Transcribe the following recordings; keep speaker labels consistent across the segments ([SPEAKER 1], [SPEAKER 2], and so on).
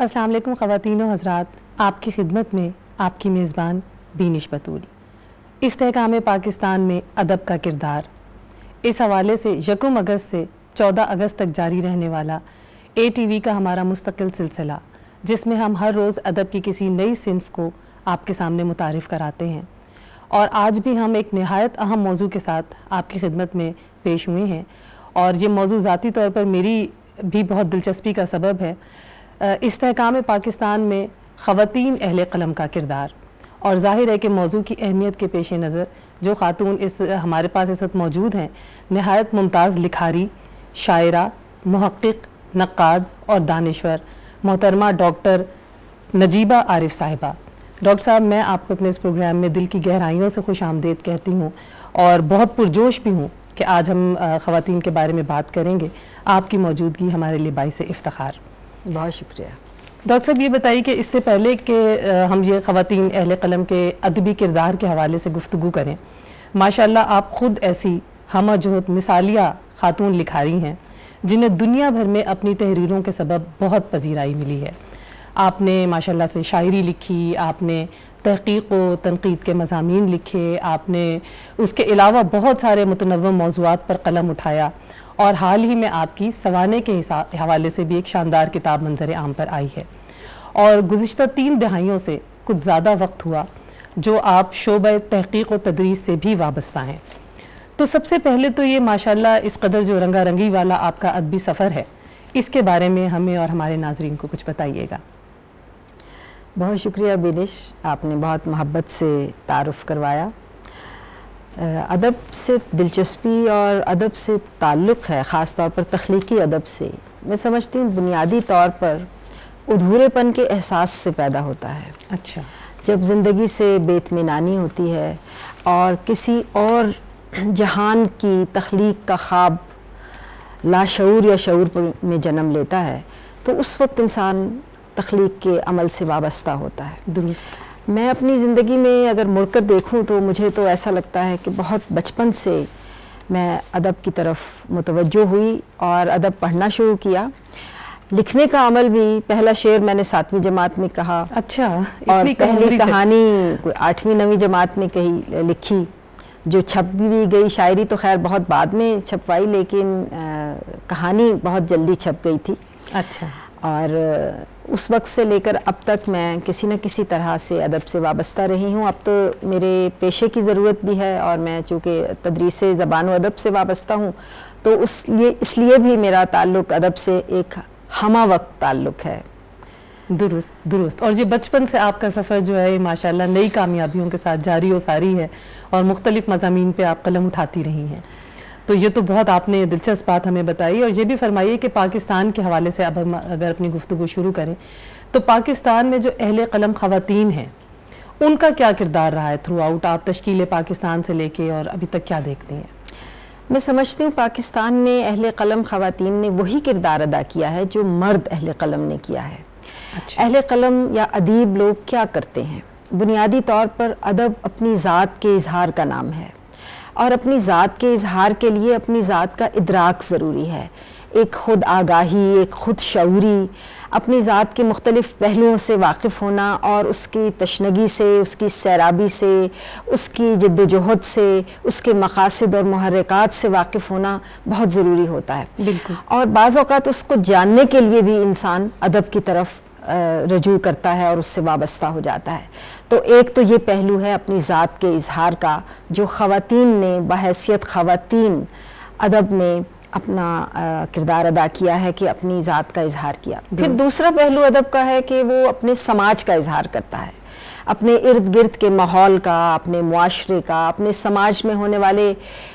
[SPEAKER 1] अस्सलाम वालेकुम ख़वातीन व हज़रात, आपकी खिदमत में आपकी मेज़बान बीनिश बतूरी। इस्तेहकाम पाकिस्तान में अदब का किरदार, इस हवाले से 1 अगस्त से 14 अगस्त तक जारी रहने वाला ATV का हमारा मुस्तकिल सिलसिला, जिसमें हम हर रोज़ अदब की किसी नई सिन्फ को आपके सामने मुतारिफ़ कराते हैं। और आज भी हम एक नहायत अहम मौजू के साथ आपकी खिदमत में पेश हुए हैं, और ये मौजू ज़ाती तौर पर मेरी भी बहुत दिलचस्पी का सबब है। इस्तेहकाम पाकिस्तान में ख़वातीन अहले क़लम का किरदार, और ज़ाहिर है कि मौजू की अहमियत के पेश नज़र जो ख़ातून इस हमारे पास इस वक्त मौजूद हैं, नहायत मुमताज़ लिखारी, शायरा, मुहक्किक, नक्काद और दानिश्वर मोहतरमा डॉक्टर नजीबा आरिफ साहिबा। डॉक्टर साहब, मैं आपको अपने इस प्रोग्राम में दिल की गहराइयों से खुश आमदीद कहती हूँ और बहुत पुरजोश भी हूँ कि आज हम ख़वातीन के बारे में बात करेंगे। आपकी मौजूदगी हमारे लिए बाइस इफ्तिखार।
[SPEAKER 2] बहुत शुक्रिया।
[SPEAKER 1] डॉक्टर साहब, ये बताइए कि इससे पहले कि हम ये ख़वातीन अहले क़लम के अदबी किरदार के हवाले से गुफ्तगू करें, माशाअल्लाह आप ख़ुद ऐसी हमजहत मिसालिया ख़ातून लिखारी हैं जिन्हें दुनिया भर में अपनी तहरीरों के सबब बहुत पजीराई मिली है। आपने माशाअल्लाह से शायरी लिखी, आपने तहक़ीक़ व तनक़ीद के मज़ामीन लिखे, आपने उसके अलावा बहुत सारे मुतनव्वि मौज़ूआत पर कलम उठाया, और हाल ही में आपकी सवाने के हवाले से भी एक शानदार किताब मंज़र आम पर आई है। और गुज़िश्ता 3 दहाइयों से कुछ ज़्यादा वक्त हुआ जो आप शोबे तहक़ीक़ व तदरीस से भी वाबस्ता हैं। तो सबसे पहले तो ये माशाअल्लाह इस कदर जो रंगारंगी वाला आपका अदबी सफ़र है, इसके बारे में हमें और हमारे नाज़रीन को कुछ बताइएगा।
[SPEAKER 2] बहुत शुक्रिया बिनिश, आपने बहुत मोहब्बत से तारुफ़ करवाया। अदब से दिलचस्पी और अदब से ताल्लुक़ है, ख़ास तौर पर तख्लीकी अदब से, मैं समझती हूँ बुनियादी तौर पर अधूरेपन के एहसास से पैदा होता है।
[SPEAKER 1] अच्छा।
[SPEAKER 2] जब ज़िंदगी से बेइत्मीनानी होती है और किसी और जहान की तख्लीक का ख्वाब लाशऊर या शऊर में जन्म लेता है, तो उस वक्त इंसान तख्लीक के अमल से वाबस्ता होता है।
[SPEAKER 1] दुरुस्त।
[SPEAKER 2] मैं अपनी ज़िंदगी में अगर मुड़कर देखूं तो मुझे तो ऐसा लगता है कि बहुत बचपन से मैं अदब की तरफ मुतवज्जो हुई और अदब पढ़ना शुरू किया। लिखने का अमल भी, पहला शेर मैंने 7वीं जमात में कहा।
[SPEAKER 1] अच्छा।
[SPEAKER 2] और पहली कहानी 8वीं-9वीं जमात में लिखी, जो छप भी गई। शायरी तो खैर बहुत बाद में छपवाई, लेकिन कहानी बहुत जल्दी छप गई थी।
[SPEAKER 1] अच्छा।
[SPEAKER 2] और उस वक्त से लेकर अब तक मैं किसी न किसी तरह से अदब से वाबस्ता रही हूँ। अब तो मेरे पेशे की ज़रूरत भी है, और मैं चूँकि तदरीस ज़बान व अदब से वाबस्ता हूँ, तो इसलिए भी मेरा ताल्लुक़ अदब से एक हमा वक्त ताल्लुक़ है।
[SPEAKER 1] दुरुस्त दुरुस्त। और ये बचपन से आपका सफ़र जो है माशाअल्लाह नई कामयाबियों के साथ जारी व सारी है, और मुख्तलिफ़ मज़ामीन पे आप कलम उठाती रही हैं। तो ये तो बहुत आपने दिलचस्प बात हमें बताई। और ये भी फरमाइए कि पाकिस्तान के हवाले से अब हम अगर अपनी गुफ्तगू शुरू करें, तो पाकिस्तान में जो अहले क़लम ख़वातीन हैं, उनका क्या किरदार रहा है थ्रू आउट? आप तश्कील पाकिस्तान से लेके और अभी तक क्या देखती हैं?
[SPEAKER 2] मैं समझती हूँ पाकिस्तान में अहले क़लम ख़वातीन ने वही किरदार अदा किया है जो मर्द अहले क़लम ने किया है।
[SPEAKER 1] अच्छा।
[SPEAKER 2] अहले क़लम या अदीब लोग क्या करते हैं? बुनियादी तौर पर अदब अपनी ज़ात के इजहार का नाम है, और अपनी ज़ात के इजहार के लिए अपनी ज़ात का इदराक ज़रूरी है। एक ख़ुद आगाही, एक ख़ुद शऊरी, अपनी ज़ात के मुख्तलिफ़ पहलुओं से वाकिफ़ होना और उसकी तशनगी से, उसकी सैराबी से, उसकी जद्दोजहद से, उसके मक़ासिद और मुहर्रिकात से वाकिफ़ होना बहुत ज़रूरी होता है।
[SPEAKER 1] बिल्कुल।
[SPEAKER 2] और बाज़ औक़ात उसको जानने के लिए भी इंसान अदब की तरफ रजू करता है और उससे वाबस्ता हो जाता है। तो एक तो ये पहलू है अपनी ज़ात के इजहार का, जो ख़वातीन ने बहैसियत ख़वातीन अदब में अपना किरदार अदा किया है कि अपनी ज़ात का इजहार किया। फिर दूसरा पहलू अदब का है कि वो अपने समाज का इजहार करता है, अपने इर्द गिर्द के माहौल का, अपने मुआशरे का, अपने समाज में होने वाले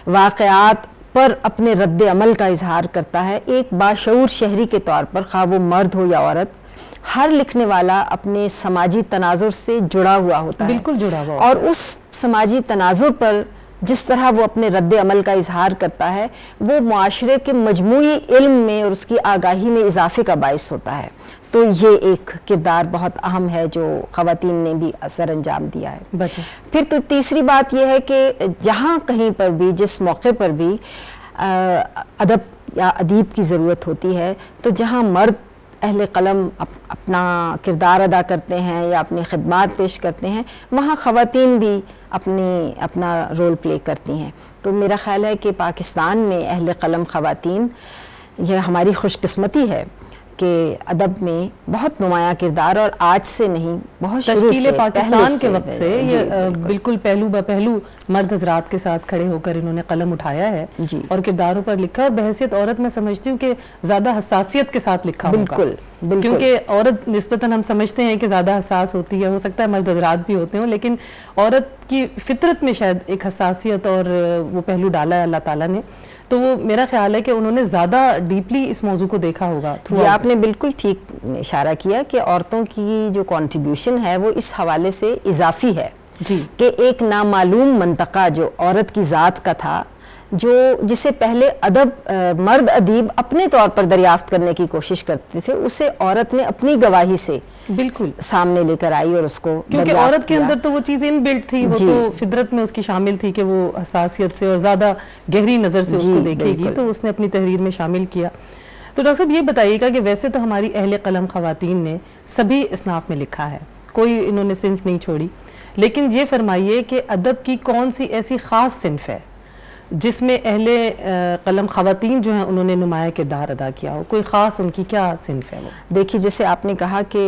[SPEAKER 2] वाक़यात पर अपने रद्द अमल का इजहार करता है। एक बाशऊर शहरी के तौर पर, खा वो मर्द हो या औरत, हर लिखने वाला अपने समाजी तनाजुर से जुड़ा हुआ होता है।
[SPEAKER 1] बिल्कुल जुड़ा हुआ।
[SPEAKER 2] और उस समाजी तनाजुर पर जिस तरह वो अपने रद्द अमल का इजहार करता है, वो मुआशरे के मजमूई इल्म में और उसकी आगाही में इजाफे का बाइस होता है। तो ये एक किरदार बहुत अहम है जो ख़वातीन ने भी असर अंजाम दिया है। फिर तो तीसरी बात यह है कि जहाँ कहीं पर भी, जिस मौके पर भी अदब या अदीब की ज़रूरत होती है, तो जहाँ मर्द अहले कलम अपना किरदार अदा करते हैं या अपनी खिदमात पेश करते हैं, वहाँ ख़वातीन भी अपना रोल प्ले करती हैं। तो मेरा ख़्याल है कि पाकिस्तान में अहले कलम ख़वातीन, यह हमारी खुशकिस्मती है कि अदब में बहुत नुमाया किरदार, और आज से नहीं, बहुत शुरू से,
[SPEAKER 1] पाकिस्तान के वक्त से ये बिल्कुल पहलू ब पहलू मर्द हजरात के साथ खड़े होकर इन्होंने कलम उठाया है और किरदारों पर लिखा। और बहैसियत औरत मैं समझती हूँ कि ज़्यादा हसासियत के साथ लिखा
[SPEAKER 2] बिल्कुल, बिल्कुल।
[SPEAKER 1] क्योंकि औरत निस्बतन हम समझते हैं कि ज़्यादा हसास होती है, हो सकता है मर्द हजरात भी होते हों, लेकिन औरत की फितरत में शायद एक हसासियत और वो पहलू डाला है अल्लाह ताला ने। तो वो मेरा ख्याल है कि उन्होंने ज़्यादा डीपली इस मौजू को देखा होगा।
[SPEAKER 2] जी, आपने बिल्कुल ठीक इशारा किया कि औरतों की जो कंट्रीब्यूशन है वो इस हवाले से इजाफी है
[SPEAKER 1] जी,
[SPEAKER 2] कि एक नामालूम मंतका जो औरत की ज़ात का था, जिसे पहले मर्द अदीब अपने तौर पर दरियाफ्त करने की कोशिश करते थे, उसे औरत ने अपनी गवाही से
[SPEAKER 1] बिल्कुल
[SPEAKER 2] सामने लेकर आई और उसको,
[SPEAKER 1] क्योंकि औरत के अंदर तो वो चीज़ इनबिल्ट थी, वो तो फितरत में उसकी शामिल थी कि वो हसासियत से और ज़्यादा गहरी नज़र से उसको देखेगी, तो उसने अपनी तहरीर में शामिल किया। तो डॉक्टर साहब ये बताइएगा कि वैसे तो हमारी अहले कलम ख़वातीन ने सभी इसनाफ में लिखा है, कोई इन्होंने सिन्फ नहीं छोड़ी, लेकिन ये फरमाइए कि अदब की कौन सी ऐसी ख़ास सिन्फ है जिसमें अहले कलम ख़वातीन जो हैं उन्होंने नुमाया किरदार अदा किया हो? कोई ख़ास उनकी क्या सिन्फ है वो?
[SPEAKER 2] देखिए, जैसे आपने कहा कि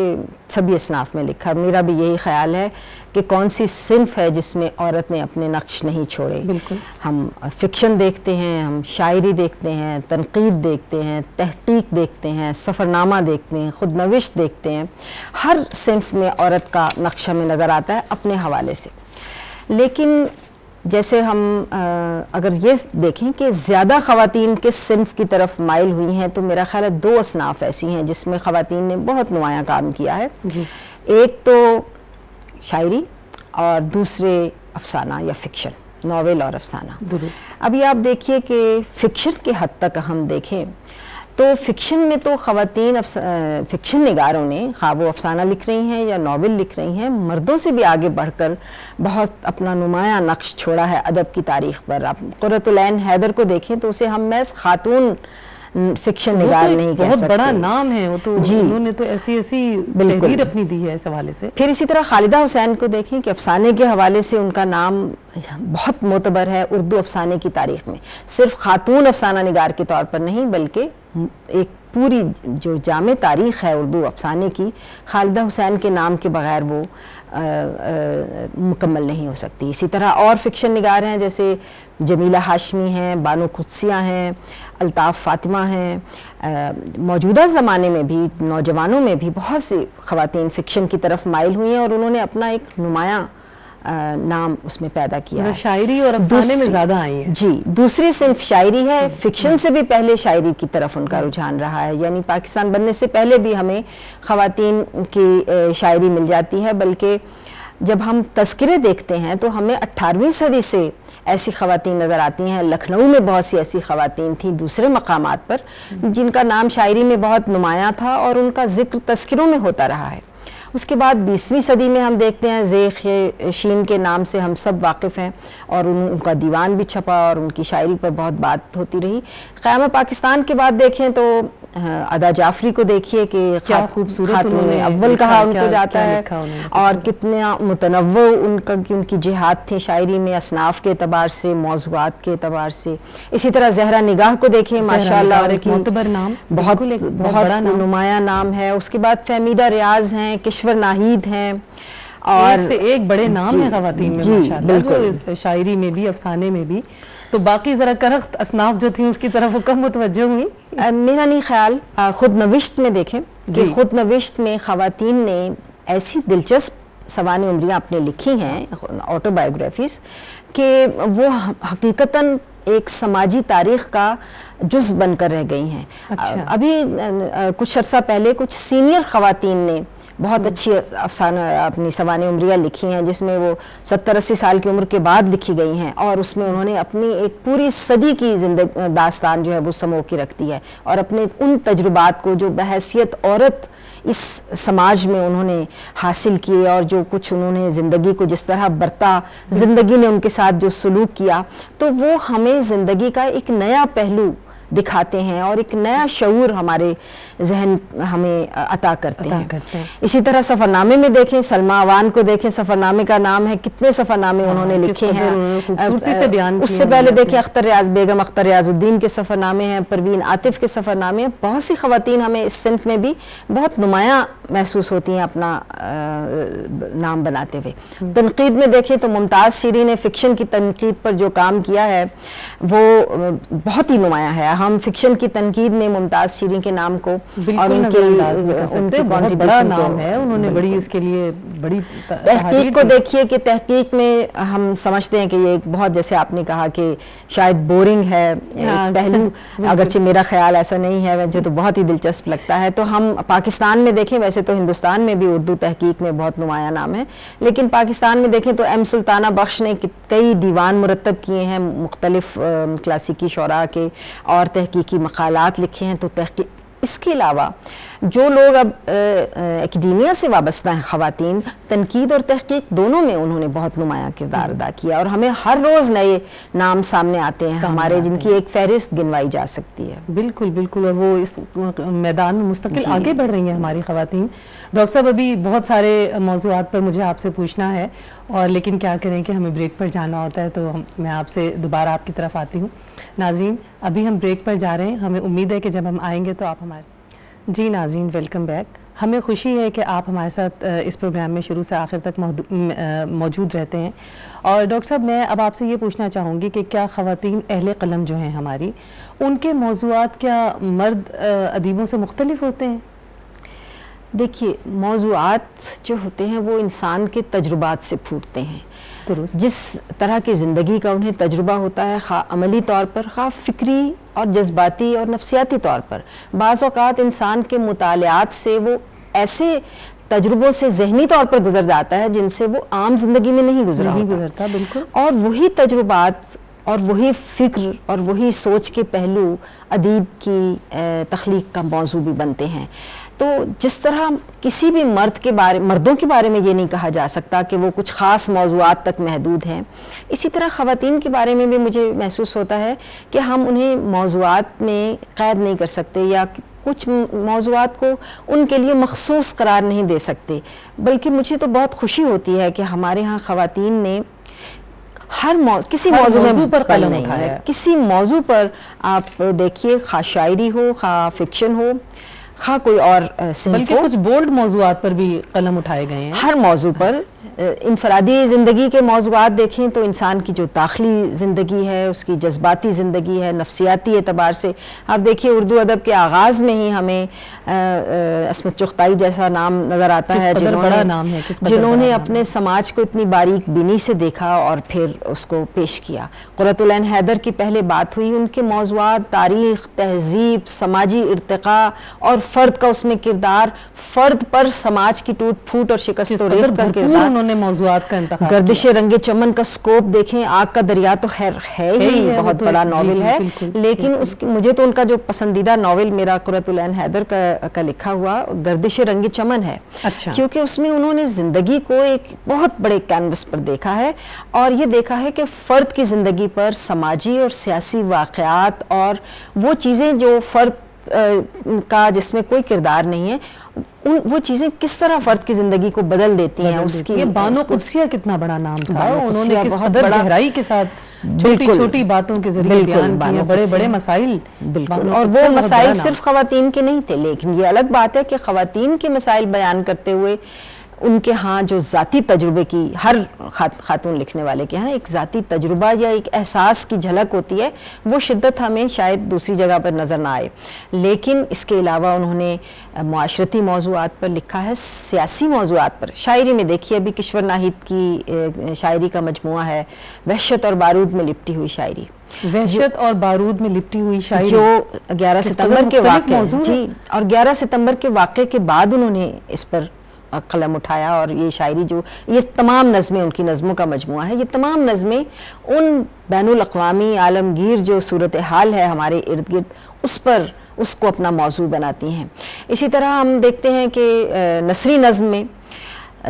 [SPEAKER 2] सभी असनाफ में लिखा, मेरा भी यही ख्याल है कि कौन सी सिन्फ है जिसमें औरत ने अपने नक्श नहीं छोड़े।
[SPEAKER 1] बिल्कुल,
[SPEAKER 2] हम फ़िक्शन देखते हैं, हम शायरी देखते हैं, तनकीद देखते हैं, तहकीक देखते हैं, सफ़रनामा देखते हैं, खुद नविश देखते हैं, हर सिन्फ में औरत का नक्श हमें नज़र आता है अपने हवाले से। लेकिन जैसे हम अगर ये देखें कि ज़्यादा ख़वातीन किस सिन्फ की तरफ माइल हुई हैं, तो मेरा ख्याल है दो असनाफ़ ऐसी हैं जिसमें ख़वातीन ने बहुत नुमाया काम किया है
[SPEAKER 1] जी।
[SPEAKER 2] एक तो शायरी और दूसरे अफसाना या फ़िक्शन, नावल और अफसाना।
[SPEAKER 1] दुरुस्त।
[SPEAKER 2] अभी आप देखिए कि फ़िक्शन के हद तक हम देखें तो फ़िक्शन में तो ख़वातीन फ़िक्शन निगारों ने, ख़ां वो अफसाना लिख रही हैं या नावल लिख रही हैं, मर्दों से भी आगे बढ़कर बहुत अपना नुमाया नक्श छोड़ा है अदब की तारीख़ पर। आप क़ुर्रतुल ऐन हैदर को देखें तो उसे हम महज़ खातून फ़िक्शन निगार
[SPEAKER 1] तो
[SPEAKER 2] नहीं कह
[SPEAKER 1] बहुत
[SPEAKER 2] सकते।
[SPEAKER 1] बड़ा नाम है वो तो जी, उन्होंने तो ऐसी तहरीर अपनी दी है इस हवाले से।
[SPEAKER 2] फिर इसी तरह खालिदा हुसैन को देखें कि अफसाने के हवाले से उनका नाम बहुत मोतबर है उर्दू अफसाने की तारीख में, सिर्फ खातून अफसाना निगार के तौर पर नहीं बल्कि एक पूरी जो जामे तारीख़ है उर्दू अफसाने की, खालिदा हुसैन के नाम के बगैर वो मुकम्मल नहीं हो सकती। इसी तरह और फ़िक्शन निगार हैं जैसे जमीला हाशमी हैं, बानो कुद्सिया हैं, अल्ताफ़ फ़ातिमा हैं। मौजूदा ज़माने में भी नौजवानों में भी बहुत सी ख़वातीन फ़िक्शन की तरफ माइल हुई हैं और उन्होंने अपना एक नुमाया नाम उसमें पैदा किया है।
[SPEAKER 1] शायरी और अफसाने में ज़्यादा आई है।
[SPEAKER 2] जी, दूसरी सिर्फ शायरी है, फ़िक्शन से भी पहले शायरी की तरफ उनका रुझान रहा है, यानी पाकिस्तान बनने से पहले भी हमें ख़वातीन की शायरी मिल जाती है। बल्कि जब हम तज़किरे देखते हैं तो हमें 18वीं सदी से ऐसी ख़वातीन नज़र आती हैं। लखनऊ में बहुत सी ऐसी ख़वातीन थी दूसरे मकामात पर जिनका नाम शायरी में बहुत नुमाया था और उनका ज़िक्र तज़किरों में होता रहा है। उसके बाद 20वीं सदी में हम देखते हैं ज़ेख़ शीन के नाम से हम सब वाकिफ़ हैं और उनका दीवान भी छपा और उनकी शायरी पर बहुत बात होती रही। क़याम पाकिस्तान के बाद देखें तो अदा जाफरी को देखिए कि
[SPEAKER 1] क्या खूबसूरत
[SPEAKER 2] खातून अव्वल कहा उनको जाता है और कितना मुतनव्वो उनकी जिहाद थी शायरी में, असनाफ के एतबार से, मौज़ूआत के एतबार से। इसी तरह ज़हरा निगाह को देखें, माशाअल्लाह बहुत नुमाया नाम है। उसके बाद फहमीदा रियाज हैं, किश्वर नाहिद हैं और
[SPEAKER 1] एक से एक बड़े नाम है ख़वातीन में माशाअल्लाह, जो शायरी में भी अफसाने में भी। तो बाकी ज़रा करख्त असनाफ जो थी उसकी तरफ वो कम मुतवज्जो हुई?
[SPEAKER 2] मेरा नहीं ख्याल। खुद नविश्त में देखें कि खुद नविश्त में ख़वातीन ने ऐसी दिलचस्प सवाने उम्रियाँ अपने लिखी हैं, ऑटोबायोग्राफीज़, कि वो हकीकतन एक समाजी तारीख़ का जुज़ बनकर रह गई हैं।
[SPEAKER 1] अच्छा।
[SPEAKER 2] अभी कुछ अर्सा पहले कुछ सीनियर ख़वातीन ने बहुत अच्छी अफसाना अपनी सवाने उम्रियाँ लिखी हैं जिसमें वो 70-80 साल की उम्र के बाद लिखी गई हैं और उसमें उन्होंने अपनी एक पूरी सदी की दास्तान जो है वो समो के रख दी है और अपने उन तजुर्बात को जो बहैसियत औरत इस समाज में उन्होंने हासिल किए और जो कुछ उन्होंने ज़िंदगी को जिस तरह बरता, ज़िंदगी ने उनके साथ जो सलूक किया, तो वो हमें ज़िंदगी का एक नया पहलू दिखाते हैं और एक नया शऊर हमारे जहन हमें अता करते हैं। इसी तरह सफ़रनामे में देखें, सलमा अवान को देखें, सफ़रनामे का नाम है, कितने सफ़रनामे उन्होंने लिखे हैं,
[SPEAKER 1] खूबसूरती से बयान
[SPEAKER 2] उससे पहले देखिए अख्तर रियाज बेगम, अख्तर रियाजुद्दीन के सफ़रनामे हैं, परवीन आतिफ के सफ़रनामे हैं। बहुत सी ख़वातीन हमें इस सिंफ में भी बहुत नुमायाँ महसूस होती हैं अपना नाम बनाते हुए। तनकीद में देखें तो मुमताज़ शीरी ने फ़िक्शन की तनकीद पर जो काम किया है वो बहुत ही नुमायाँ है। हम फ़िक्शन की तनकीद में मुमताज़ शीरी के नाम को और
[SPEAKER 1] उनके बहुत बड़ा नाम है, उन्होंने बड़ी इसके लिए बड़ी
[SPEAKER 2] तहकीक को देखिए कि तहकीक में हम समझते हैं कि ये बहुत, जैसे आपने कहा कि शायद बोरिंग है पहलू, अगरचे मेरा ख्याल ऐसा नहीं है, मुझे तो बहुत ही दिलचस्प लगता है। तो हम पाकिस्तान में देखें, वैसे तो हिंदुस्तान में भी उर्दू तहकीक में बहुत नुमाया नाम है, लेकिन पाकिस्तान में देखें तो एम सुल्ताना बख्श ने कई दीवान मुरतब किए हैं, मुख्तलिफ क्लासिकी शोरा के और तहकीकी मकालात लिखे हैं। तो तहकीक, इसके अलावा जो लोग अब एकेडेमिया से वाबस्ता हैं, ख़वातीन, तनकीद और तहकीक दोनों में उन्होंने बहुत नुमायाँ किरदार अदा किया और हमें हर रोज़ नए नाम सामने आते हैं हमारे, जिनकी एक फहरिस्त गिनवाई जा सकती है।
[SPEAKER 1] बिल्कुल बिल्कुल, और वो इस मैदान में मुस्तकिल आगे बढ़ रही हैं हमारी ख़वातीन। डॉक्टर साहब, अभी बहुत सारे मौज़ूआत पर मुझे आपसे पूछना है, और लेकिन क्या करें कि हमें ब्रेक पर जाना होता है, तो मैं आपसे दोबारा आपकी तरफ आती हूँ। नाज़रीन, अभी हम ब्रेक पर जा रहे हैं, हमें उम्मीद है कि जब हम आएंगे तो आप हमारे जी नाज़रीन, वेलकम बैक। हमें खुशी है कि आप हमारे साथ इस प्रोग्राम में शुरू से आखिर तक मौजूद रहते हैं। और डॉक्टर साहब, मैं अब आपसे ये पूछना चाहूँगी कि क्या ख़वातीन अहले क़लम जो हैं हमारी, उनके मौज़ूआत क्या मर्द अदीबों से मुख्तलिफ होते हैं?
[SPEAKER 2] देखिए, मौज़ूआत जो होते हैं वो इंसान के तजुर्बात से फूटते हैं। जिस तरह की ज़िंदगी का उन्हें तजुर्बा होता है, खा अमली तौर पर, खा फ़िक्री और जज्बाती और नफ्सियाती तौर पर, बाज़ औक़ात इंसान के मुतालियात से वो ऐसे तजुर्बों से ज़हनी तौर पर गुजर जाता है जिनसे वो आम जिंदगी में नहीं गुजरता।
[SPEAKER 1] बिल्कुल।
[SPEAKER 2] और वही तजुर्बात और वही फ़िक्र और वही सोच के पहलू अदीब की तख्लीक का मौजू भी बनते हैं। तो जिस तरह किसी भी मर्दों के बारे में ये नहीं कहा जा सकता कि वो कुछ ख़ास मौज़ूआत तक महदूद हैं, इसी तरह ख़वातीन के बारे में भी मुझे महसूस होता है कि हम उन्हें मौज़ूआत में क़ैद नहीं कर सकते या कुछ मौज़ूआत को उनके लिए मखसूस करार नहीं दे सकते। बल्कि मुझे तो बहुत खुशी होती है कि हमारे यहाँ ख़वातीन ने किसी मौजू पर कलम उठाया है। किसी मौजू पर आप देखिए, खा शायरी हो, खा फिक्शन हो, खा कोई और
[SPEAKER 1] बल्कि कुछ बोल्ड मौजूआत पर भी कलम उठाए गए हैं।
[SPEAKER 2] हर मौजू पर इनफरादी ज़िंदगी के मौजूआत देखें तो इंसान की जो दाखिली ज़िंदगी है, उसकी जज्बाती ज़िंदगी है, नफ्सियाती एतबार से आप देखिए, उर्दू अदब के आगाज़ में ही हमें अस्मत चुग़ताई जैसा नाम नज़र आता है, जिन्होंने अपने समाज को इतनी बारीक बीनी से देखा और फिर उसको पेश किया। क़ुर्रतुल ऐन हैदर की पहले बात हुई, उनके मौजूआत तारीख़, तहज़ीब, समाजी इर्तिक़ा और फ़र्द का उसमें किरदार, फ़र्द पर समाज की टूट फूट और शिकस्त का किरदार,
[SPEAKER 1] उन्होंने मौजूआत का इंतखाब
[SPEAKER 2] गर्दिश रंगे चमन का स्कोप देखें। आग का दरिया तो खैर है ही बहुत बड़ा नावल है, लेकिन उसकी मुझे तो उनका जो पसंदीदा नावल मेरा क़ुर्रतुल ऐन हैदर का लिखा हुआ गर्दिश रंगे चमन है।
[SPEAKER 1] अच्छा।
[SPEAKER 2] क्योंकि उसमें उन्होंने ज़िंदगी को एक बहुत बड़े कैनवस पर देखा है और ये देखा है कि फ़र्द की ज़िंदगी पर समाजी और सियासी वाक़यात और वो चीज़ें जो फ़र्द का जिसमें कोई किरदार नहीं है, वो चीजें किस तरह फर्द की जिंदगी को बदल देती हैं। उसकी
[SPEAKER 1] ये बानो कुद्सिया कितना बड़ा नाम था, उन्होंने किस कदर गहराई के साथ छोटी छोटी बातों के जरिए बयान किए बड़े बड़े मसाइल।
[SPEAKER 2] बिल्कुल, और वो मसाइल सिर्फ खवातीन के नहीं थे, लेकिन ये अलग बात है कि खवातीन के मसाइल बयान करते हुए उनके यहाँ जो ज़ाती तजुर्बे की, हर खातून लिखने वाले के यहाँ एक ज़ाती तजुर्बा या एक एहसास की झलक होती है, वो शिद्दत हमें शायद दूसरी जगह पर नज़र ना आए। लेकिन इसके अलावा उन्होंने मुआशरती मौज़ूआत पर लिखा है, सियासी मौज़ूआत पर। शायरी में देखिए, अभी किश्वर नाहिद की शायरी का मजमुआ है, वहशत और बारूद में लिपटी हुई शायरी।
[SPEAKER 1] वहशत और बारूद में लिपटी हुई शायरी
[SPEAKER 2] जो 11 सितंबर के वाक़े जी, और 11 सितंबर के वाक़े के बाद उन्होंने इस पर कलम उठाया। और ये शायरी जो, ये तमाम नज़में, उनकी नज़मों का मजमुआ है, ये तमाम नज़में उन बैनुल अक़वामी आलमगीर जो सूरत हाल है हमारे इर्द गिर्द, उस पर उसको अपना मौजू बनाती हैं। इसी तरह हम देखते हैं कि नसरी नज़्म में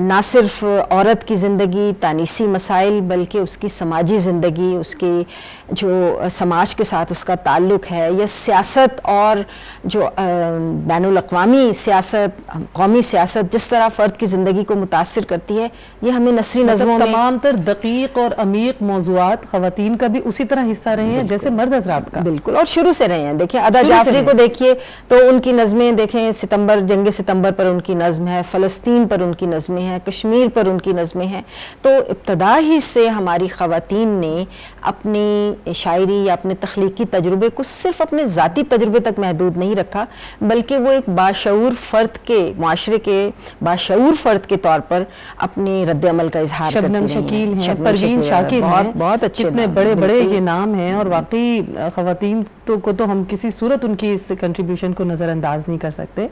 [SPEAKER 2] ना सिर्फ औरत की ज़िंदगी, तानीसी मसाइल, बल्कि उसकी समाजी ज़िंदगी, उसकी जो समाज के साथ उसका ताल्लुक़ है, या सियासत और जो बैनुल अक़वामी सियासत, कौमी सियासत जिस तरह फ़र्द की ज़िंदगी को मुतासिर करती है, ये हमें नस्री नज़मों में
[SPEAKER 1] तमाम तर दकीक और अमीक मौज़ूआत ख़वातीन का भी उसी तरह हिस्सा रहे हैं जैसे मर्द हज़रात का।
[SPEAKER 2] बिल्कुल, और शुरू से रहे हैं। देखिए अदा जाफरी को देखिए तो उनकी नज़में देखें, सितंबर, जंग सितंबर पर उनकी नज़म है, फ़लस्तीन पर उनकी नज़में हैं, कश्मीर पर उनकी नज़में हैं। तो इब्तदा ही से हमारी ख़वातीन ने अपनी शायरी या अपने तख्लीकी तजुर्बे को सिर्फ अपने ज़ाती तजुर्बे तक महदूद नहीं रखा, बल्कि वो एक बाशऊर फ़र्द के, माशरे के बाशऊर फ़र्द के तौर पर अपने रद्द-ए-अमल का इजहार करती रही हैं।
[SPEAKER 1] शबनम शकील हैं, परवीन शाकिर हैं,
[SPEAKER 2] बहुत अच्छे,
[SPEAKER 1] कितने बड़े बड़े ये नाम हैं, और वाकई ख़वातीन को तो हम किसी सूरत उनकी इस कंट्रीब्यूशन को नज़रअंदाज नहीं कर सकते।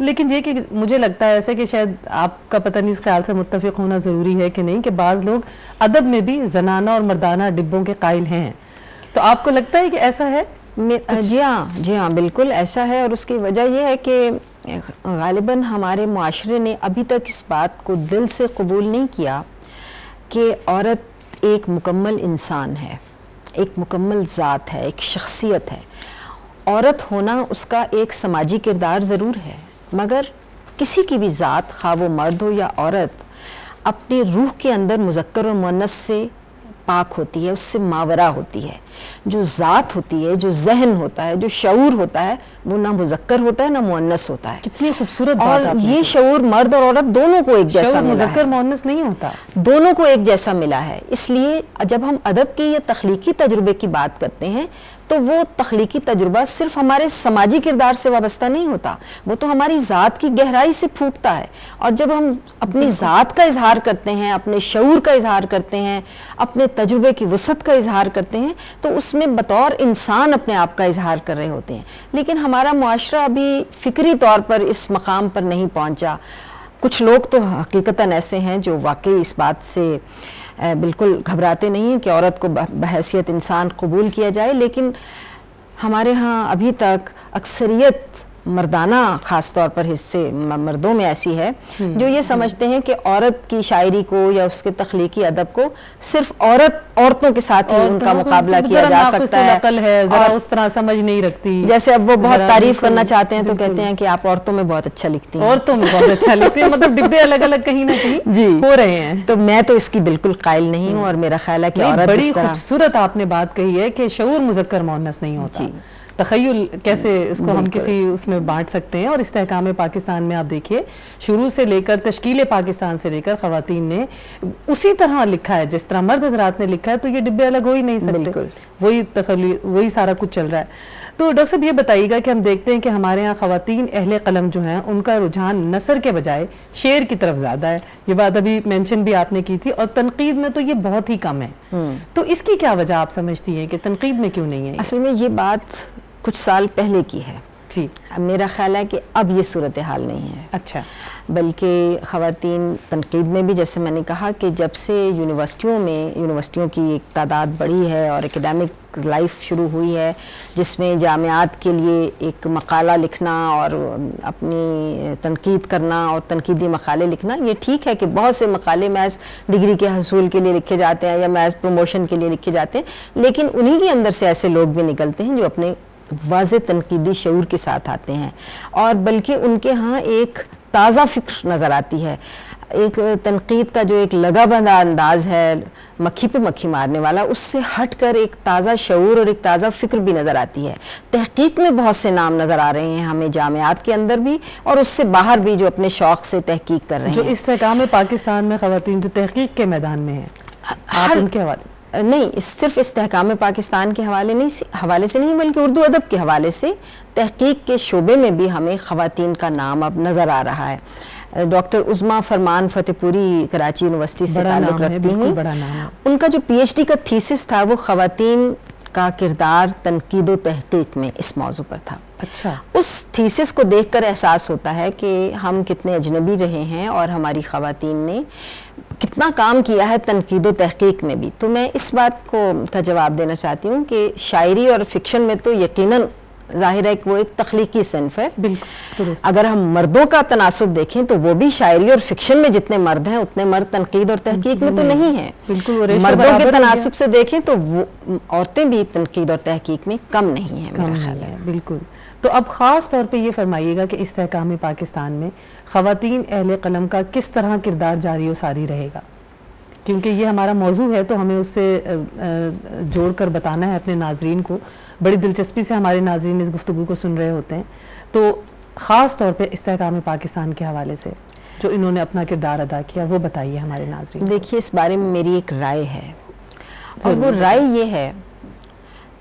[SPEAKER 1] लेकिन ये कि मुझे लगता है ऐसे कि शायद आपका पता नहीं इस ख्याल से मुत्तफ़िक़ होना ज़रूरी है कि नहीं, कि बाज़ लोग अदब में भी ज़नाना और मर्दाना डिब्बों के कायल हैं। तो आपको लगता है कि ऐसा है?
[SPEAKER 2] जी हाँ, बिल्कुल ऐसा है। और उसकी वजह यह है कि गालिबन हमारे मुआशरे ने अभी तक इस बात को दिल से कबूल नहीं किया कि औरत एक मुकम्मल इंसान है, एक मुकम्मल ज़ात है, एक शख्सियत है। औरत होना उसका एक समाजी किरदार ज़रूर है, मगर किसी की भी ज़ात, खा वो मर्द हो या औरत, अपनी रूह के अंदर मुज़क्कर और मुअन्नस से पाक होती है, उससे मावरा होती है। जो ज़ात होती है, जो जहन होता है, जो शऊर होता है, वो ना मुज़क्कर होता है ना मुअन्नस होता है।
[SPEAKER 1] कितनी खूबसूरत बात
[SPEAKER 2] और
[SPEAKER 1] आपने
[SPEAKER 2] ये शऊर मर्द और औरत दोनों को एक जैसा मिला है,
[SPEAKER 1] मुज़क्कर मुअन्नस नहीं होता,
[SPEAKER 2] दोनों को एक जैसा मिला है। इसलिए जब हम अदब के या तख्लीकी तजुर्बे की बात करते हैं तो वो तख्लीकी तजुर्बा सिर्फ हमारे समाजी किरदार से वाबस्ता नहीं होता, वो तो हमारी ज़ात की गहराई से फूटता है। और जब हम अपनी ज़ात का इजहार करते हैं, अपने शऊर का इजहार करते हैं, अपने तजुर्बे की वसअत का इजहार करते हैं, तो उसमें बतौर इंसान अपने आप का इजहार कर रहे होते हैं। लेकिन हमारा मुआशरा अभी फ़िक्री तौर पर इस मकाम पर नहीं पहुँचा। कुछ लोग तो हकीकतन ऐसे हैं जो वाकई इस बात से बिल्कुल घबराते नहीं हैं कि औरत को बहैसियत इंसान कबूल किया जाए, लेकिन हमारे यहाँ अभी तक अक्सरियत मर्दाना ख़ास तौर पर हिस्से मर्दों में ऐसी है जो ये समझते हैं कि औरत की शायरी को या उसके तख्लीकी अदब को सिर्फ औरतों के साथ ही उनका मुकाबला किया जा सकता है,
[SPEAKER 1] जरा उस तरह समझ नहीं रखती।
[SPEAKER 2] जैसे अब वो बहुत तारीफ करना चाहते हैं तो कहते हैं कि आप औरतों में बहुत अच्छा लिखती हैं,
[SPEAKER 1] औरतों में बहुत अच्छा लिखती हैं, मतलब डिब्बे अलग अलग कहीं ना कहीं
[SPEAKER 2] जी
[SPEAKER 1] हो रहे हैं।
[SPEAKER 2] तो मैं तो इसकी बिल्कुल कायल नहीं हूँ, और मेरा ख्याल है कि औरत
[SPEAKER 1] बड़ी खूबसूरत आपने बात कही है कि शऊर मुज़क्कर मुअन्नस नहीं होता। तख़य्युल कैसे इसको हम किसी उसमें बांट सकते हैं। और इस्तेहकाम पाकिस्तान में आप देखिए, शुरू से लेकर तश्कील पाकिस्तान से लेकर ख़वातीन ने उसी तरह लिखा है जिस तरह मर्द हज़रात ने लिखा है, तो ये डिब्बे अलग हो ही नहीं सकते, वही सारा कुछ चल रहा है। तो डॉक्टर साहब ये बताइएगा कि हम देखते हैं कि हमारे यहाँ ख़वातीन अहले कलम जो हैं उनका रुझान नसर के बजाय शेर की तरफ ज़्यादा है। ये बात अभी मेंशन भी आपने की थी, और तनकीद में तो ये बहुत ही कम है। तो इसकी क्या वजह आप समझती हैं कि तनकीद में क्यों नहीं है?
[SPEAKER 2] असल में ये बात कुछ साल पहले की है
[SPEAKER 1] जी।
[SPEAKER 2] मेरा ख्याल है कि अब ये सूरत हाल नहीं है।
[SPEAKER 1] अच्छा।
[SPEAKER 2] बल्कि ख़वातीन तनकीद में भी, जैसे मैंने कहा कि जब से यूनिवर्सिटियों की एक तादाद बढ़ी है और एकेडमिक लाइफ शुरू हुई है, जिसमें जामियात के लिए एक मकाला लिखना और अपनी तनकीद करना और तनकीदी मकाले लिखना, ये ठीक है कि बहुत से मकाले महज डिग्री के हसूल के लिए लिखे जाते हैं या महज प्रमोशन के लिए लिखे जाते हैं, लेकिन उन्हीं के अंदर से ऐसे लोग भी निकलते हैं जो अपने वाज़े तनकीदी शऊर के साथ आते हैं, और बल्कि उनके यहाँ एक ताज़ा फ़िक्र नज़र आती है। एक तनकीद का जो एक लगा बंधा अंदाज़ है, मक्खी पे मक्खी मारने वाला, उससे हट कर एक ताज़ा शऊर और एक ताज़ा फ़िक्र भी नज़र आती है। तहकीक में बहुत से नाम नज़र आ रहे हैं हमें, जामियात के अंदर भी और उससे बाहर भी, जो अपने शौक़ से तहकीक कर रहे हैं।
[SPEAKER 1] जो इस्तेहकाम पाकिस्तान में ख़वातीन जो तहकीक के मैदान में हैं, आप उनके हवाले से?
[SPEAKER 2] नहीं, सिर्फ इस्तेहकाम पाकिस्तान के हवाले से नहीं, बल्कि उर्दू अदब के हवाले से तहकीक के शोबे में भी हमें ख़वातीन का नाम अब नज़र आ रहा है। डॉक्टर उज़्मा फरमान फतेहपुरी कराची यूनिवर्सिटी से ताल्लुक़ रखती हैं। उनका जो PhD का थीसिस था वो ख़वातीन का किरदार तनकीद व तहकीक में इस मौजू पर था।
[SPEAKER 1] अच्छा।
[SPEAKER 2] उस थीसिस को देखकर एहसास होता है कि हम कितने अजनबी रहे हैं और हमारी ख़वातीन ने कितना काम किया है तनकीद व तहकीक में भी। तो मैं इस बात का जवाब देना चाहती हूँ कि शायरी और फिक्शन में तो यकीनन जाहिर है कि वो एक तख्लीकी सिन्फ है।
[SPEAKER 1] बिल्कुल।
[SPEAKER 2] अगर हम मर्दों का तनासुब देखें तो वो भी शायरी और फिक्शन में जितने मर्द हैं उतने मर्द तनकीद और तहकीक में तो नहीं है।
[SPEAKER 1] बिल्कुल।
[SPEAKER 2] मर्दों के तनासुब से देखें तो वो औरतें भी तनकीद और तहकीक में कम नहीं है, मेरा ख्याल है।
[SPEAKER 1] बिल्कुल। तो अब ख़ास तौर पे ये फरमाइएगा कि इस्तेहकाम पाकिस्तान में ख़वातीन अहले क़लम का किस तरह किरदार जारी और सारी रहेगा, क्योंकि ये हमारा मौजू है तो हमें उससे जोड़ कर बताना है अपने नाजरीन को। बड़ी दिलचस्पी से हमारे नाजरीन इस गुफ्तगू को सुन रहे होते हैं, तो ख़ास तौर पे इस्तेहकाम पाकिस्तान के हवाले से जो इन्होंने अपना किरदार अदा किया वो बताइए हमारे नाजरीन।
[SPEAKER 2] देखिए, इस बारे में मेरी एक राय है, और वो राय ये है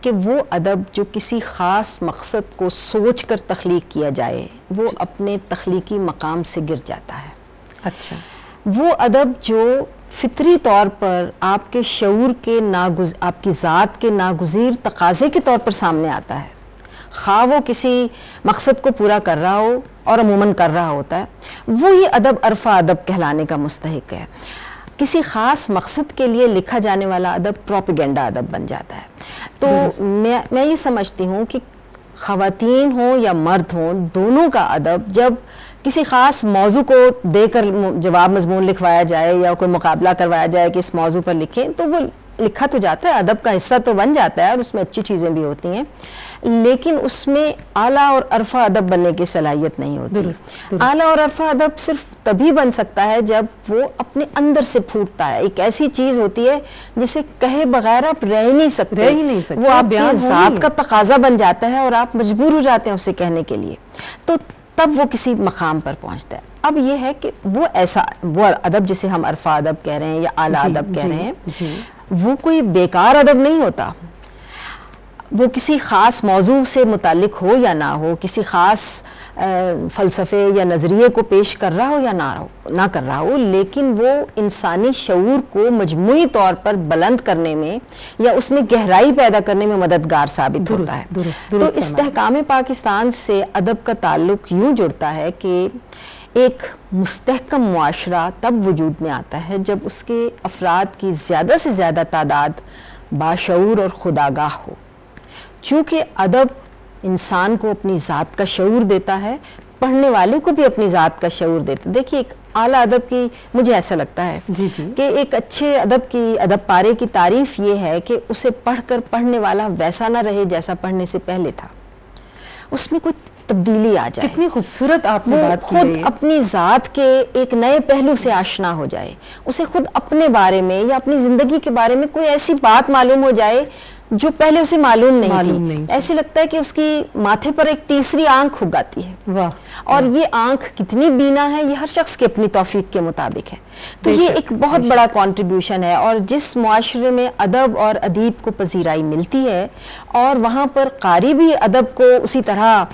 [SPEAKER 2] कि वो अदब जो किसी ख़ास मकसद को सोच कर तख्लीक किया जाए वो अपने तख्लीकी मकाम से गिर जाता है।
[SPEAKER 1] अच्छा।
[SPEAKER 2] वो अदब जो फितरी तौर पर आपके शऊर के आपकी ज़ात के नागुज़ीर तकाज़े के तौर पर सामने आता है, खा वो किसी मकसद को पूरा कर रहा हो और अमूमन कर रहा होता है, वो ये अदब अरफ़ा अदब कहलाने का मुस्तहिक है। किसी ख़ास मकसद के लिए लिखा जाने वाला अदब प्रोपेगेंडा अदब बन जाता है। तो मैं ये समझती हूँ कि ख़वातीन हो या मर्द हो, दोनों का अदब जब किसी ख़ास मौजू को देकर जवाब मजमून लिखवाया जाए या कोई मुकाबला करवाया जाए कि इस मौजू पर लिखें, तो वो लिखा तो जाता है, अदब का हिस्सा तो बन जाता है और उसमें अच्छी चीज़ें भी होती हैं, लेकिन उसमें आला और अरफा अदब बनने की सलाहियत नहीं होती। दुरुस्त। आला और अरफा अदब सिर्फ तभी बन सकता है जब वो अपने अंदर से फूटता है। एक ऐसी चीज़ होती है जिसे कहे बगैर आप रह ही नहीं सकते, वो आपकी ज़ात का तकाजा बन जाता है और आप मजबूर हो जाते हैं उसे कहने के लिए, तो तब वो किसी मकाम पर पहुंचता है। अब ये है कि वो अदब जिसे हम अरफा अदब कह रहे हैं या आला अदब कह रहे हैं, वो कोई बेकार अदब नहीं होता। वो किसी ख़ास मौजू से मुतालिक हो या ना हो, किसी ख़ास फ़लसफ़े या नज़रिए को पेश कर रहा हो या ना कर रहा हो, लेकिन वो इंसानी शऊर को मजमूई तौर पर बुलंद करने में या उसमें गहराई पैदा करने में मददगार साबित होता है। तो इस्तेहकाम पाकिस्तान से अदब का ताल्लुक यूँ जुड़ता है कि एक मुस्तहकम मुआशरा तब वजूद में आता है जब उसके अफराद की ज़्यादा से ज़्यादा तादाद बाशऊर और खुदागाह हो। चूँकि अदब इंसान को अपनी ज़ात का शऊर देता है, पढ़ने वाले को भी अपनी ज़ात का शऊर देता है। देखिए, एक आला अदब की मुझे ऐसा लगता है कि एक अच्छे अदब पारे की तारीफ़ ये है कि उसे पढ़कर पढ़ने वाला वैसा ना रहे जैसा पढ़ने से पहले था, उसमें कोई तब्दीली आ जाए।
[SPEAKER 1] कितनी खूबसूरत आपने बात की है।
[SPEAKER 2] खुद अपनी ज़ात के एक नए पहलू से आशना हो जाए, उसे खुद अपने बारे में या अपनी ज़िंदगी के बारे में कोई ऐसी बात मालूम हो जाए जो पहले उसे मालूम नहीं थी। ऐसे लगता है कि उसकी माथे पर एक तीसरी आंख उग आती है। वाह। और ये आंख कितनी बीना है ये हर शख्स की अपनी तौफीक के मुताबिक है। तो ये एक बहुत बड़ा कंट्रीब्यूशन है, और जिस मुआशरे में अदब और अदीब को पजीराई मिलती है और वहाँ पर कारी भी अदब को उसी तरह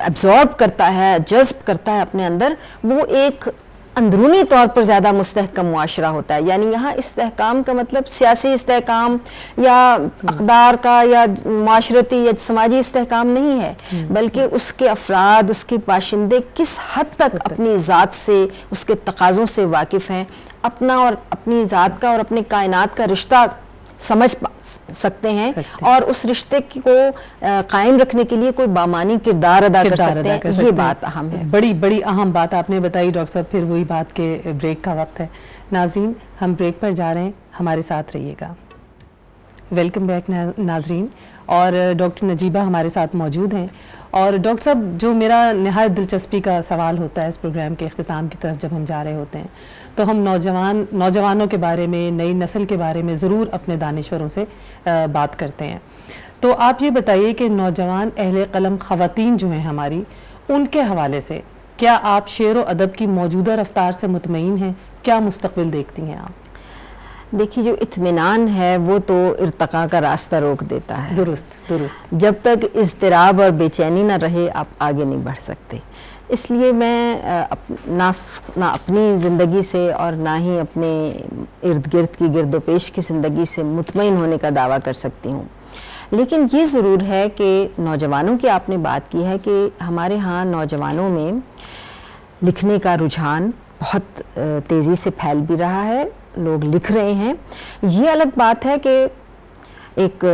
[SPEAKER 2] एब्जॉर्ब करता है, जज्ब करता है अपने अंदर, वो एक अंदरूनी तौर पर ज़्यादा मुस्तहकम मुआशरा होता है। यानी यहाँ इस्तेहकाम का मतलब सियासी इस्तेहकाम या अक़दार का या माशरती या समाजी इस्तेहकाम नहीं है, बल्कि उसके अफराद, उसके बाशिंदे किस हद तक अपनी ज़ात से, उसके तकाज़ों से वाकिफ़ हैं, अपना और अपनी ज़ात का और अपने कायनात का रिश्ता समझ सकते हैं और उस रिश्ते को कायम रखने के लिए कोई बामानी किरदार अदा कर सकते हैं। ये बात अहम है,
[SPEAKER 1] बड़ी बड़ी अहम बात आपने बताई डॉक्टर साहब। फिर वही बात के ब्रेक का वक्त है। नाजरीन, हम ब्रेक पर जा रहे हैं, हमारे साथ रहिएगा। वेलकम बैक नाजरीन, और डॉक्टर नजीबा हमारे साथ मौजूद हैं। और डॉक्टर साहब, जो मेरा नहायत दिलचस्पी का सवाल होता है इस प्रोग्राम के अख्तिताम की तरफ जब हम जा रहे होते हैं, तो हम नौजवानों के बारे में, नई नस्ल के बारे में ज़रूर अपने दानिश्वरों से बात करते हैं। तो आप ये बताइए कि नौजवान अहले क़लम ख़वातीन जो हैं हमारी, उनके हवाले से क्या आप शेर व अदब की मौजूदा रफ्तार से मुतमईन हैं? क्या मुस्तक़बिल देखती हैं आप?
[SPEAKER 2] देखिए, जो इत्मीनान है वो तो इर्तका का रास्ता रोक देता है।
[SPEAKER 1] दुरुस्त।
[SPEAKER 2] जब तक इज़्तिराब और बेचैनी ना रहे आप आगे नहीं बढ़ सकते। इसलिए मैं ना अपनी ज़िंदगी से और ना ही अपने इर्द गिर्द की गिरदोपेश की ज़िंदगी से मुतमईन होने का दावा कर सकती हूँ। लेकिन ये ज़रूर है कि नौजवानों की आपने बात की है कि हमारे यहाँ नौजवानों में लिखने का रुझान बहुत तेज़ी से फैल भी रहा है, लोग लिख रहे हैं। ये अलग बात है कि एक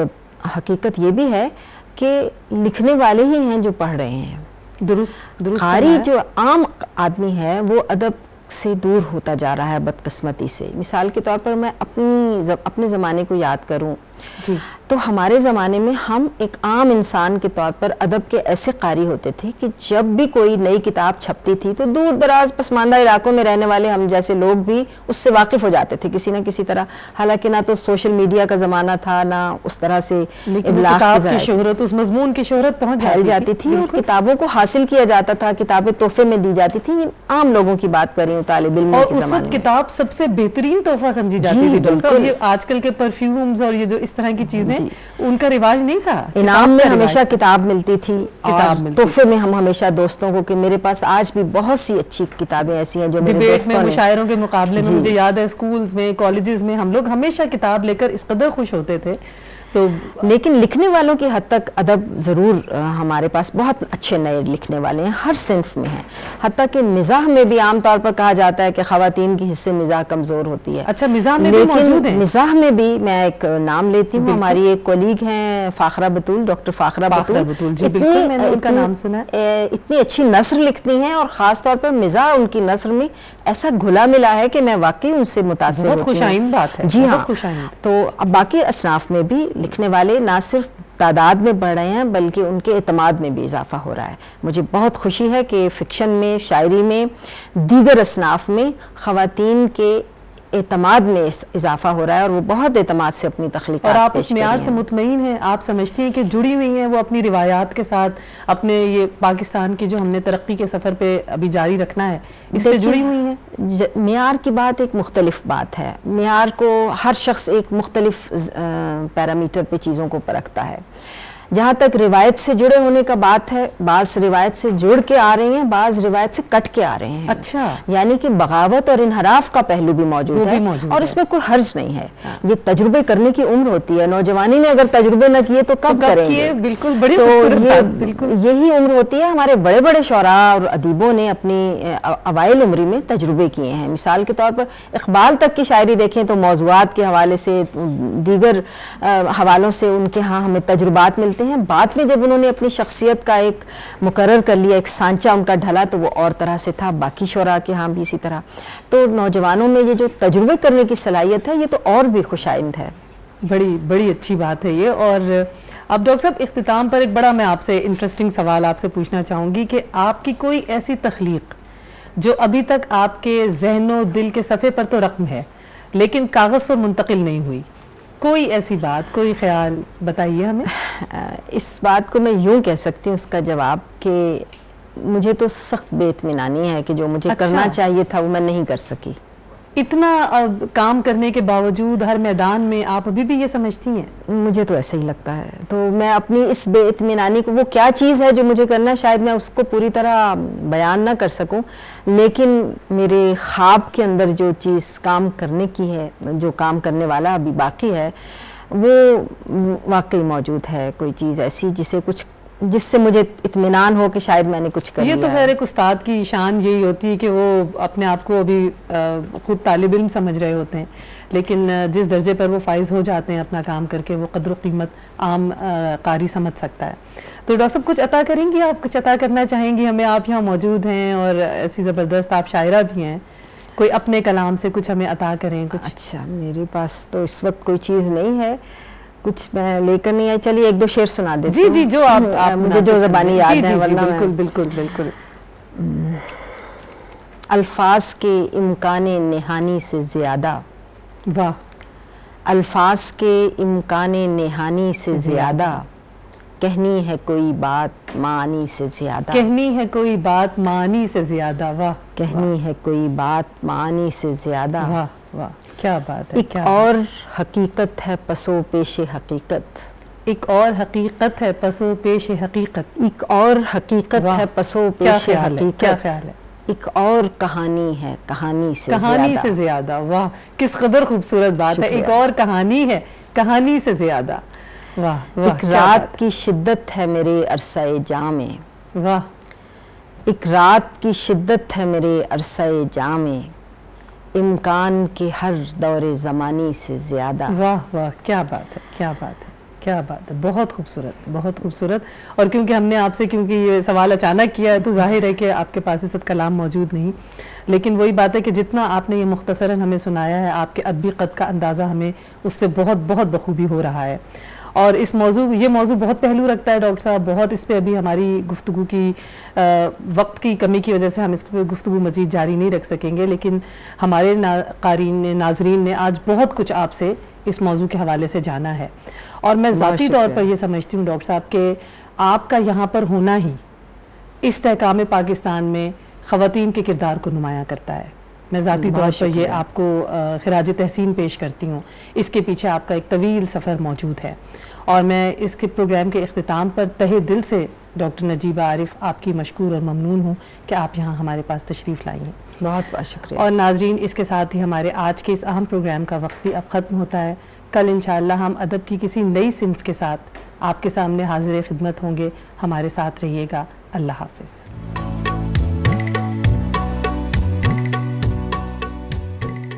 [SPEAKER 2] हकीकत ये भी है कि लिखने वाले ही हैं जो पढ़ रहे हैं।
[SPEAKER 1] दुरुस्त दुरुस्त
[SPEAKER 2] कारी
[SPEAKER 1] फरमाया।
[SPEAKER 2] जो आम आदमी है वो अदब से दूर होता जा रहा है बदकिस्मती से। मिसाल के तौर पर मैं अपने ज़माने को याद करूं
[SPEAKER 1] जी।
[SPEAKER 2] तो हमारे ज़माने में हम एक आम इंसान के तौर पर अदब के ऐसे कारी होते थे कि जब भी कोई नई किताब छपती थी तो दूर दराज पसमानदा इलाकों में रहने वाले हम जैसे लोग भी उससे वाकिफ़ हो जाते थे किसी न किसी तरह। हालांकि ना तो सोशल मीडिया का ज़माना था, ना उस तरह से इब्लाग
[SPEAKER 1] की शोहरत, उस मजमून की शोहरत
[SPEAKER 2] फैल जाती थी और किताबों को हासिल किया जाता था, किताबें तोहफे में दी जाती थी। आम लोगों की बात कर रही हूँ, तालिब इल्म के ज़माने में
[SPEAKER 1] किताब सबसे बेहतरीन तोहफा समझी जाती थी डॉक्टर साहब। ये आजकल के परफ्यूम्स और ये जो इस तरह की चीजें, उनका रिवाज नहीं था।
[SPEAKER 2] इनाम में हमेशा किताब मिलती थी, किताब तोहफे में हम हमेशा दोस्तों को, कि मेरे पास आज भी बहुत सी अच्छी किताबें ऐसी हैं जो मेरे दोस्तों ने,
[SPEAKER 1] मुशायरों के मुकाबले में मुझे याद है स्कूल्स में, कॉलेजेस में हम लोग हमेशा किताब लेकर इस कदर खुश होते थे। तो
[SPEAKER 2] लेकिन लिखने वालों की हद तक अदब ज़रूर हमारे पास बहुत अच्छे नए लिखने वाले हैं, हर सिंफ में हैं। हत्ता कि मिज़ाह में भी आम तौर पर कहा जाता है कि ख़वातीन की हिस्से मिज़ाह कमज़ोर होती है।
[SPEAKER 1] अच्छा, मिज़ाह में भी मौजूद है।
[SPEAKER 2] मिज़ाह में भी मैं एक नाम लेती हूँ, हमारी एक कोलीग हैं फ़ाखरा बतूल, डॉक्टर फ़ाखरा बतूल।
[SPEAKER 1] जी बिल्कुल, मैंने उनका नाम सुना है।
[SPEAKER 2] इतनी अच्छी नस्र लिखती हैं और ख़ास तौर पर मिज़ाह उनकी नस्र में ऐसा घुला मिला है कि मैं वाकई उनसे मुतासिर होती हूँ।
[SPEAKER 1] बहुत खुशाइन बात है।
[SPEAKER 2] जी हाँ। तो अब बाकी असनाफ में भी लिखने वाले ना सिर्फ तादाद में बढ़ रहे हैं बल्कि उनके एतमाद में भी इजाफा हो रहा है। मुझे बहुत खुशी है कि फ़िक्शन में, शायरी में, दीगर असनाफ में ख़वातीन के एतमाद में इजाफा हो रहा है और वो बहुत एतमाद से अपनी तख्लीक़ात
[SPEAKER 1] और आप उस मेयार से मुतमईन हैं, आप समझती हैं कि जुड़ी हुई हैं वो अपनी रिवायात के साथ, अपने ये पाकिस्तान की जो हमने तरक्की के सफ़र पे अभी जारी रखना है, इससे जुड़ी हुई हैं?
[SPEAKER 2] मेयार की बात एक मुख्तलिफ बात है। मेयार को हर शख्स एक मुख्तलिफ पैरामीटर पे चीज़ों को परखता है। जहाँ तक रिवायत से जुड़े होने का बात है, बाज़ रिवायत से जुड़ के आ रहे हैं, बाज़ रिवायत से कट के आ रहे हैं।
[SPEAKER 1] अच्छा,
[SPEAKER 2] यानी कि बगावत और इनहराफ का पहलू भी मौजूद है और इसमें कोई हर्ज नहीं है। ये तजुर्बे करने की उम्र होती है। नौजवानी में अगर तजुर्बे न किए तो कब करेंगे?
[SPEAKER 1] बिल्कुल, बड़ी
[SPEAKER 2] तो
[SPEAKER 1] यही
[SPEAKER 2] उम्र होती है। हमारे बड़े बड़े शौरा और अदीबों ने अपनी अवाइल उम्री में तजुर्बे किए हैं। मिसाल के तौर पर इकबाल तक की शायरी देखें तो मौज़ूआत के हवाले से, दीगर हवालों से उनके यहाँ हमें तजुर्बात मिलते हैं। बाद में जब उन्होंने अपनी शख्सियत का एक मुकर्रर कर लिया, एक सांचा उनका ढला, तो वो और तरह से था। बाकी शोरा के यहाँ भी इसी तरह। तो नौजवानों में ये जो तजुर्बे करने की सलाहियत है ये तो और भी खुशाइंद है।
[SPEAKER 1] बड़ी बड़ी अच्छी बात है ये। और अब डॉक्टर साहब, इख्तिताम पर एक बड़ा मैं आपसे इंटरेस्टिंग सवाल आपसे पूछना चाहूँगी कि आपकी कोई ऐसी तख्लीक जो अभी तक आपके ज़हनो दिल के सफ़े पर तो रक़्म है लेकिन कागज़ पर मुंतकिल नहीं हुई, कोई ऐसी बात, कोई ख्याल बताइए हमें।
[SPEAKER 2] इस बात को मैं यूँ कह सकती हूँ उसका जवाब कि मुझे तो सख्त बेइत्मीनानी है कि जो मुझे करना चाहिए था वो मैं नहीं कर सकी।
[SPEAKER 1] इतना काम करने के बावजूद हर मैदान में आप अभी भी ये समझती हैं?
[SPEAKER 2] मुझे तो ऐसा ही लगता है। तो मैं अपनी इस बेइत्मीनानी को, वो क्या चीज़ है जो मुझे करना, शायद मैं उसको पूरी तरह बयान ना कर सकूं, लेकिन मेरे ख्वाब के अंदर जो चीज़ काम करने की है, जो काम करने वाला अभी बाकी है, वो वाकई मौजूद है। कोई चीज़ ऐसी जिससे मुझे इत्मीनान हो कि शायद मैंने कुछ कर लिया।
[SPEAKER 1] ये तो खैर एक उस्ताद की शान यही होती है कि वो अपने आप को अभी खुद तालिब इल्म समझ रहे होते हैं, लेकिन जिस दर्जे पर वो फाइज हो जाते हैं अपना काम करके, वो कद्र कीमत आम कारी समझ सकता है। तो डॉक्टर साहब, कुछ अता करेंगी आप? कुछ अता करना चाहेंगी हमें? आप यहाँ मौजूद हैं और ऐसी ज़बरदस्त आप शायरा भी हैं, कोई अपने कलाम से कुछ हमें अता करें कुछ?
[SPEAKER 2] अच्छा, मेरे पास तो इस वक्त कोई चीज़ नहीं है, कुछ मैं लेकर नहीं आई। चलिए एक दो शेर सुना देती हूँ।
[SPEAKER 1] जी, जो आप
[SPEAKER 2] मुझे जो ज़बानी याद है, वरना
[SPEAKER 1] बिल्कुल बिल्कुल बिल्कुल।
[SPEAKER 2] अल्फाज के इम्काने नेहानी से ज़्यादा,
[SPEAKER 1] वाह,
[SPEAKER 2] अल्फाज के इम्काने नेहानी से ज़्यादा, कहनी है कोई बात मानी से ज़्यादा,
[SPEAKER 1] कहनी है कोई बात मानी से ज़्यादा, वाह,
[SPEAKER 2] कहनी है कोई बात मानी से ज़्यादा,
[SPEAKER 1] वाह वाह, क्या बात है।
[SPEAKER 2] एक और हकीकत है पसो पेश हकीकत,
[SPEAKER 1] एक और हकीकत है पसो पेश हकीकत,
[SPEAKER 2] एक और हकीकत है पसो पेश हकीकत,
[SPEAKER 1] क्या ख्याल है।
[SPEAKER 2] एक और कहानी है कहानी से
[SPEAKER 1] ज़्यादा, वाह, किस कदर खूबसूरत बात है। एक और कहानी है कहानी से ज़्यादा, वाह वाह।
[SPEAKER 2] एक रात की शिद्दत है मेरे अरसाए जाम में,
[SPEAKER 1] वाह,
[SPEAKER 2] एक रात की शिद्दत है मेरे अरसाए जाम में, इम्कान के हर दौरे ज़मानी से ज़्यादा,
[SPEAKER 1] वाह वाह, क्या बात है, क्या बात है। क्या बात है, बहुत खूबसूरत, बहुत खूबसूरत। और क्योंकि हमने आपसे क्योंकि ये सवाल अचानक किया है तो जाहिर है कि आपके पास इस वक्त कलाम मौजूद नहीं, लेकिन वही बात है कि जितना आपने ये मुख्तसरन हमें सुनाया है, आपके अदबी कद का अंदाज़ा हमें उससे बहुत बहुत बखूबी हो रहा है। और इस ये मौजू बहुत पहलू रखता है डॉक्टर साहब, बहुत इस पर अभी हमारी गुफ्तगू की वक्त की कमी की वजह से हम इस पर गुफ्तगू मज़ीद जारी नहीं रख सकेंगे, लेकिन हमारे क़ारीन ने, नाजरीन ने आज बहुत कुछ आपसे इस मौजू के हवाले से जाना है। और मैं ज़ाती तौर पर यह समझती हूँ डॉक्टर साहब कि आपका यहाँ पर होना ही इस्तेहकाम पाकिस्तान में ख़वातीन के किरदार को नुमायाँ करता है। मैं ज़ाती तौर पर ये आपको खिराज तहसीन पेश करती हूँ। इसके पीछे आपका एक तवील सफ़र मौजूद है और मैं इसके प्रोग्राम के इख्तिताम पर तहे दिल से डॉक्टर नजीबा आरिफ आपकी मशकूर और ममनून हूँ कि आप यहाँ हमारे पास तशरीफ़ लाई हैं।
[SPEAKER 2] बहुत बहुत शुक्रिया।
[SPEAKER 1] और नाजरीन, इसके साथ ही हमारे आज के इस अहम प्रोग्राम का वक्त भी अब ख़त्म होता है। कल इंशाअल्लाह हम अदब की किसी नई सिन्फ के साथ आपके सामने हाजिर खिदमत होंगे। हमारे साथ रहिएगा। अल्लाह हाफ़िज़।